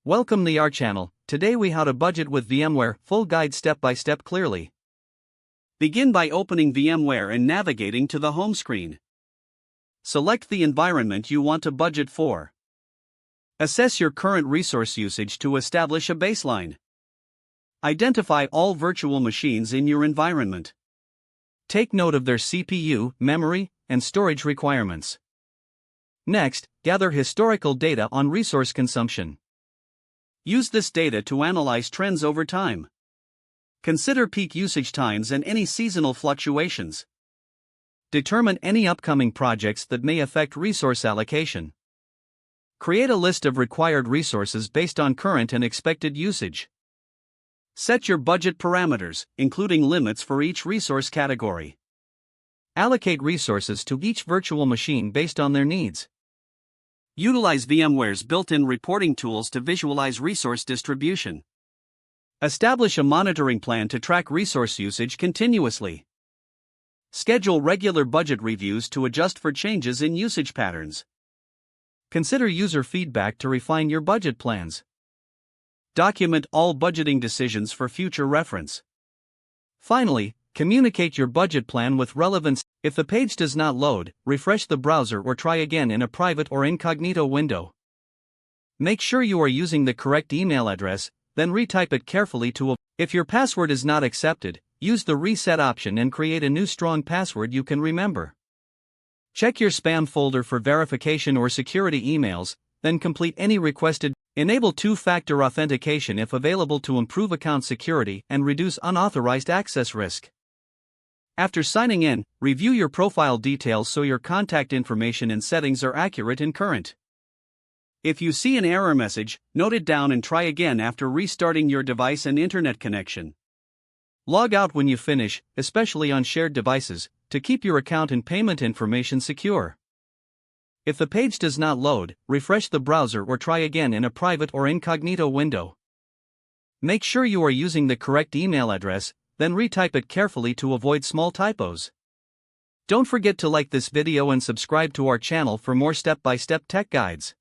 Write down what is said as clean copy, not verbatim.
Welcome to our channel. Today we how to budget with VMware, full guide step by step clearly. Begin by opening VMware and navigating to the home screen. Select the environment you want to budget for. Assess your current resource usage to establish a baseline. Identify all virtual machines in your environment. Take note of their CPU, memory, and storage requirements. Next, gather historical data on resource consumption. Use this data to analyze trends over time. Consider peak usage times and any seasonal fluctuations. Determine any upcoming projects that may affect resource allocation. Create a list of required resources based on current and expected usage. Set your budget parameters, including limits for each resource category. Allocate resources to each virtual machine based on their needs. Utilize VMware's built-in reporting tools to visualize resource distribution. Establish a monitoring plan to track resource usage continuously. Schedule regular budget reviews to adjust for changes in usage patterns. Consider user feedback to refine your budget plans. Document all budgeting decisions for future reference. Finally, communicate your budget plan with relevance. If the page does not load, refresh the browser or try again in a private or incognito window. Make sure you are using the correct email address, then retype it carefully to. If your password is not accepted, use the reset option and create a new strong password you can remember. Check your spam folder for verification or security emails, then complete any requested. Enable two-factor authentication if available to improve account security and reduce unauthorized access risk. After signing in, review your profile details so your contact information and settings are accurate and current. If you see an error message, note it down and try again after restarting your device and internet connection. Log out when you finish, especially on shared devices, to keep your account and payment information secure. If the page does not load, refresh the browser or try again in a private or incognito window. Make sure you are using the correct email address, then retype it carefully to avoid small typos. Don't forget to like this video and subscribe to our channel for more step-by-step tech guides.